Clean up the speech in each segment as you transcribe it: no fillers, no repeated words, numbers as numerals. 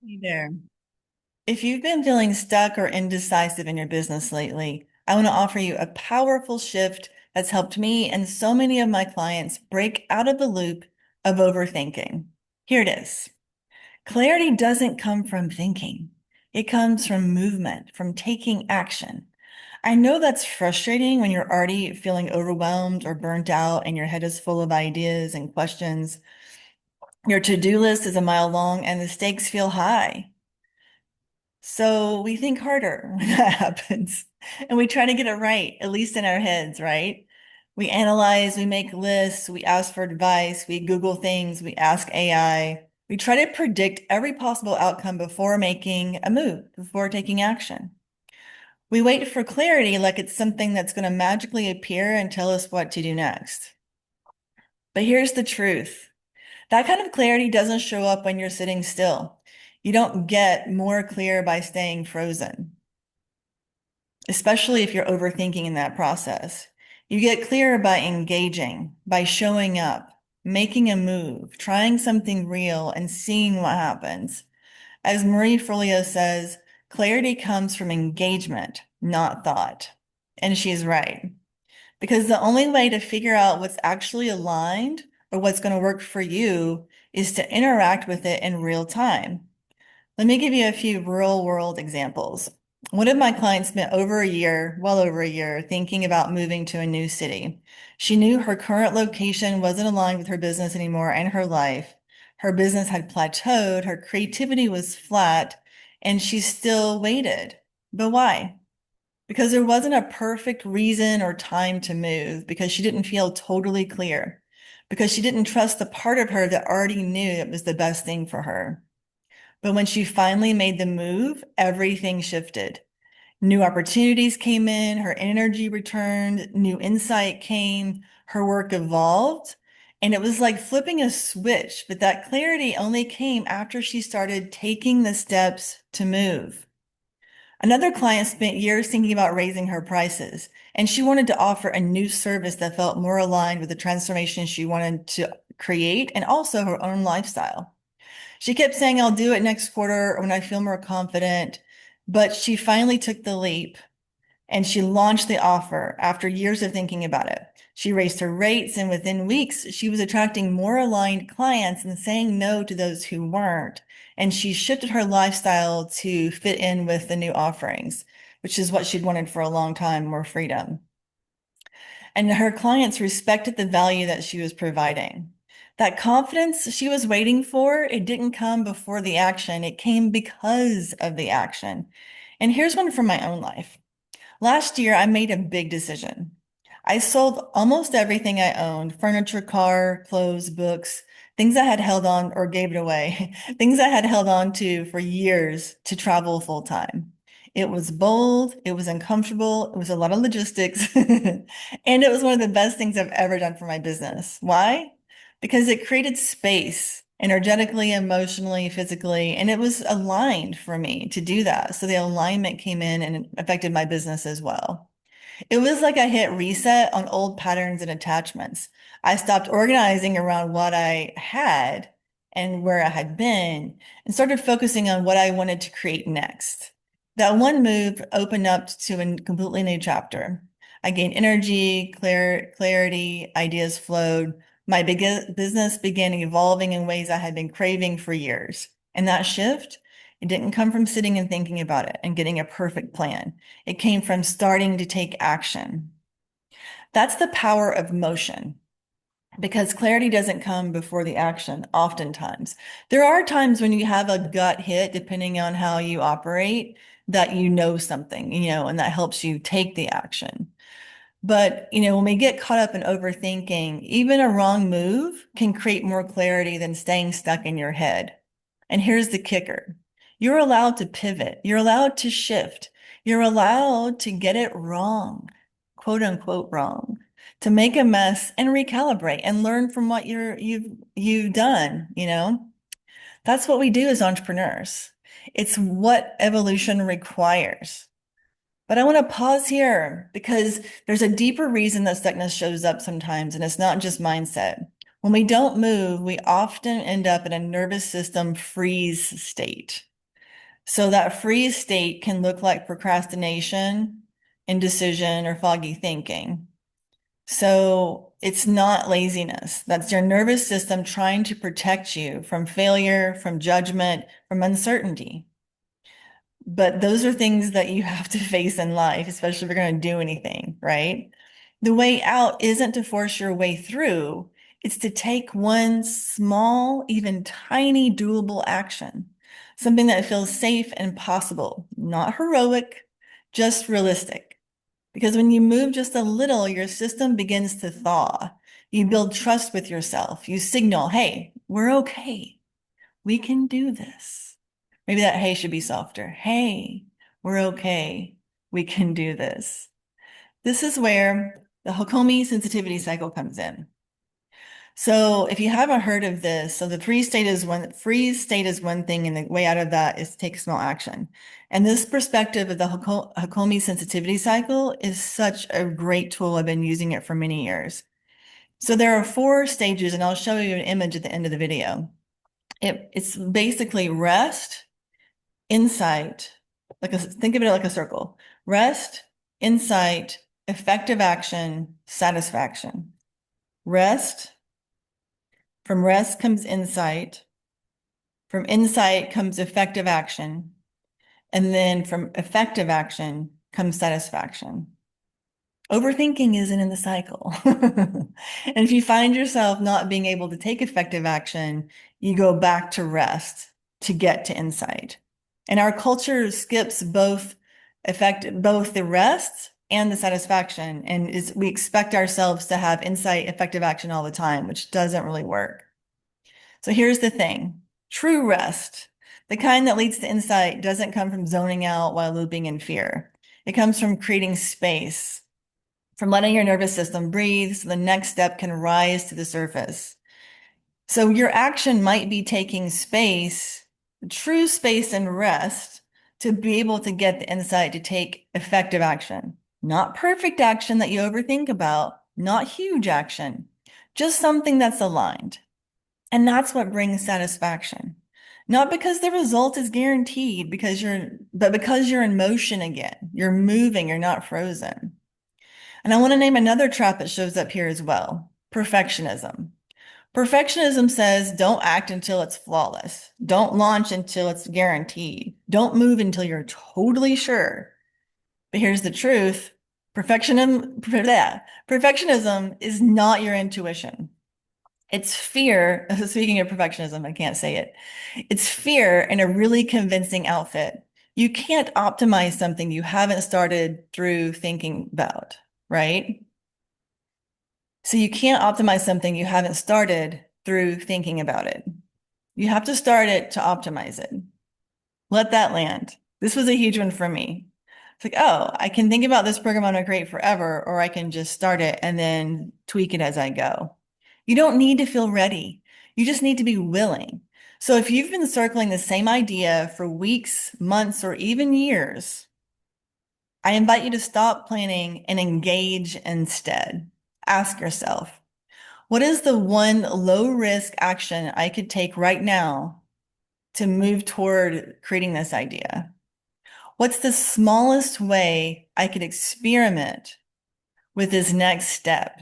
Hey there. If you've been feeling stuck or indecisive in your business lately, I want to offer you a powerful shift that's helped me and so many of my clients break out of the loop of overthinking. Here it is. Clarity doesn't come from thinking. It comes from movement, from taking action. I know that's frustrating when you're already feeling overwhelmed or burnt out and your head is full of ideas and questions. Your to-do list is a mile long and the stakes feel high. So we think harder when that happens and we try to get it right, at least in our heads, right? We analyze, we make lists, we ask for advice, we Google things, we ask AI. We try to predict every possible outcome before making a move, before taking action. We wait for clarity like it's something that's going to magically appear and tell us what to do next. But here's the truth. That kind of clarity doesn't show up when you're sitting still. You don't get more clear by staying frozen, especially if you're overthinking in that process. You get clearer by engaging, by showing up, making a move, trying something real, and seeing what happens. As Marie Forleo says, clarity comes from engagement, not thought. And she's right. Because the only way to figure out what's actually aligned or what's going to work for you is to interact with it in real time. Let me give you a few real world examples. One of my clients spent over a year, well over a year, thinking about moving to a new city. She knew her current location wasn't aligned with her business anymore and her life. Her business had plateaued, her creativity was flat, and she still waited. But why? Because there wasn't a perfect reason or time to move, because she didn't feel totally clear, because she didn't trust the part of her that already knew it was the best thing for her. But when she finally made the move, everything shifted. New opportunities came in, her energy returned, new insight came, her work evolved. And it was like flipping a switch, but that clarity only came after she started taking the steps to move. Another client spent years thinking about raising her prices, and she wanted to offer a new service that felt more aligned with the transformation she wanted to create and also her own lifestyle. She kept saying, I'll do it next quarter when I feel more confident. But she finally took the leap and she launched the offer after years of thinking about it. She raised her rates, and within weeks, she was attracting more aligned clients and saying no to those who weren't. And she shifted her lifestyle to fit in with the new offerings, which is what she'd wanted for a long time, more freedom. And her clients respected the value that she was providing. That confidence she was waiting for, it didn't come before the action. It came because of the action. And here's one from my own life. Last year, I made a big decision. I sold almost everything I owned, furniture, car, clothes, books, things I had held on or gave it away, things I had held on to for years to travel full time. It was bold, it was uncomfortable, it was a lot of logistics, and it was one of the best things I've ever done for my business. Why? Because it created space energetically, emotionally, physically, and it was aligned for me to do that. So the alignment came in and it affected my business as well. It was like I hit reset on old patterns and attachments. I stopped organizing around what I had and where I had been and started focusing on what I wanted to create next. That one move opened up to a completely new chapter. I gained energy, clarity, ideas flowed. My business began evolving in ways I had been craving for years. And that shift, it didn't come from sitting and thinking about it and getting a perfect plan. It came from starting to take action. That's the power of motion because clarity doesn't come before the action, oftentimes. There are times when you have a gut hit, depending on how you operate, that you know something, and that helps you take the action. But, when we get caught up in overthinking, even a wrong move can create more clarity than staying stuck in your head. And here's the kicker. You're allowed to pivot. You're allowed to shift. You're allowed to get it wrong, quote unquote wrong, to make a mess and recalibrate and learn from what you've done. That's what we do as entrepreneurs. It's what evolution requires. But I want to pause here because there's a deeper reason that stuckness shows up sometimes, and it's not just mindset. When we don't move, we often end up in a nervous system freeze state. So that freeze state can look like procrastination, indecision, or foggy thinking. So it's not laziness. That's your nervous system trying to protect you from failure, from judgment, from uncertainty. But those are things that you have to face in life, especially if you're going to do anything, right? The way out isn't to force your way through. It's to take one small, even tiny doable action, something that feels safe and possible, not heroic, just realistic. Because when you move just a little, your system begins to thaw. You build trust with yourself. You signal, hey, we're okay. We can do this. Maybe that hey should be softer. Hey, we're okay. We can do this. This is where the Hakomi sensitivity cycle comes in. So if you haven't heard of this, so the freeze state is one thing, and the way out of that is to take small action. And this perspective of the Hakomi sensitivity cycle is such a great tool. I've been using it for many years. So there are 4 stages, and I'll show you an image at the end of the video. It's basically rest, insight, think of it like a circle. Rest, insight, effective action, satisfaction. Rest, from rest comes insight. From insight comes effective action. And then from effective action comes satisfaction. Overthinking isn't in the cycle. And if you find yourself not being able to take effective action, you go back to rest to get to insight. And our culture skips both the rest and the satisfaction. And we expect ourselves to have insight, effective action all the time, which doesn't really work. So here's the thing. True rest, the kind that leads to insight, doesn't come from zoning out while looping in fear. It comes from creating space, from letting your nervous system breathe so the next step can rise to the surface. So your action might be taking space, true space and rest, to be able to get the insight to take effective action. Not perfect action that you overthink about, not huge action, just something that's aligned. And that's what brings satisfaction. Not because the result is guaranteed, but because you're in motion again. You're moving, you're not frozen. And I want to name another trap that shows up here as well. Perfectionism. Perfectionism says don't act until it's flawless. Don't launch until it's guaranteed. Don't move until you're totally sure. But here's the truth. Perfectionism is not your intuition. It's fear. Speaking of perfectionism, I can't say it. It's fear in a really convincing outfit. You can't optimize something you haven't started through thinking about, right? So you can't optimize something you haven't started through thinking about it. You have to start it to optimize it. Let that land. This was a huge one for me. It's like, oh, I can think about this program I'm going to create forever, or I can just start it and then tweak it as I go. You don't need to feel ready. You just need to be willing. So if you've been circling the same idea for weeks, months, or even years, I invite you to stop planning and engage instead. Ask yourself, what is the one low risk action I could take right now to move toward creating this idea? What's the smallest way I could experiment with this next step?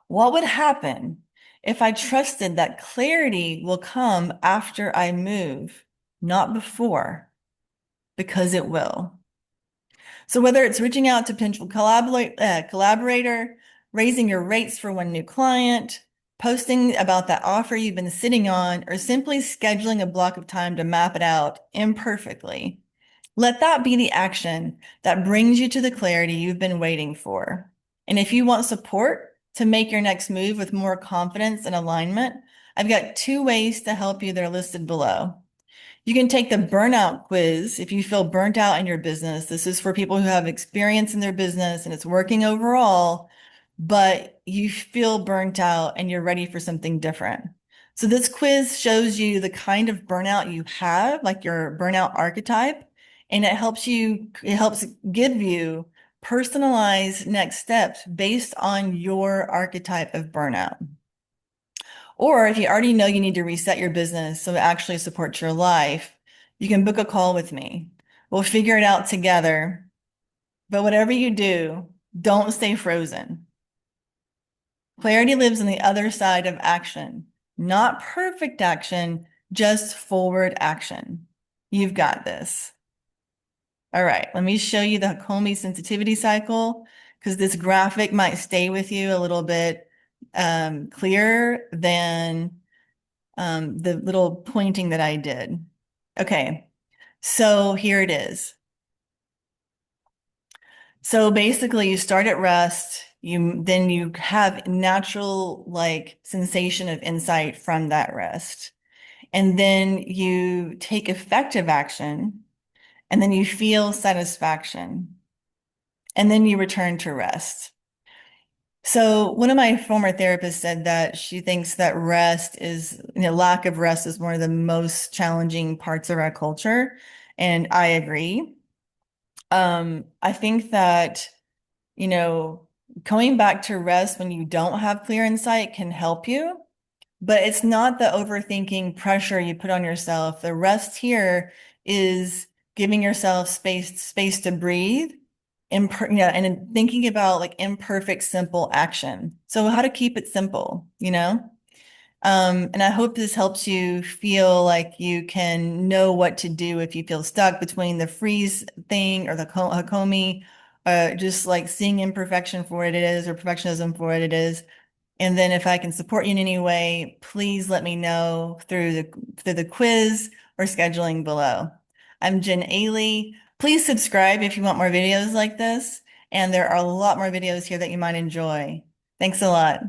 What would happen if I trusted that clarity will come after I move, not before, because it will? So whether it's reaching out to potential collaborator, raising your rates for one new client, posting about that offer you've been sitting on, or simply scheduling a block of time to map it out imperfectly, let that be the action that brings you to the clarity you've been waiting for. And if you want support to make your next move with more confidence and alignment, I've got 2 ways to help you that are listed below. You can take the burnout quiz if you feel burnt out in your business. This is for people who have experience in their business and it's working overall, but you feel burnt out and you're ready for something different. So this quiz shows you the kind of burnout you have, like your burnout archetype, and it helps give you personalized next steps based on your archetype of burnout. Or if you already know you need to reset your business so it actually supports your life, You can book a call with me. We'll figure it out together. But whatever you do, don't stay frozen. Clarity lives on the other side of action, not perfect action, just forward action. You've got this. All right, let me show you the Hakomi sensitivity cycle because this graphic might stay with you a little bit clearer than the little pointing that I did. Okay, so here it is. So basically, you start at rest, you have natural like sensation of insight from that rest. And then you take effective action, and then you feel satisfaction, and then you return to rest. So one of my former therapists said that she thinks that rest is, lack of rest is one of the most challenging parts of our culture. And I agree. I think that you know, going back to rest when you don't have clear insight can help you, but it's not the overthinking pressure you put on yourself. The rest here is giving yourself space to breathe, and thinking about like imperfect, simple action. So how to keep it simple, you know? And I hope this helps you feel like you can know what to do if you feel stuck between the freeze thing or the Hakomi, just like seeing imperfection for what it is or perfectionism for what it is. And then if I can support you in any way, please let me know through the quiz or scheduling below. I'm Jen Ailey. Please subscribe if you want more videos like this. And there are a lot more videos here that you might enjoy. Thanks a lot.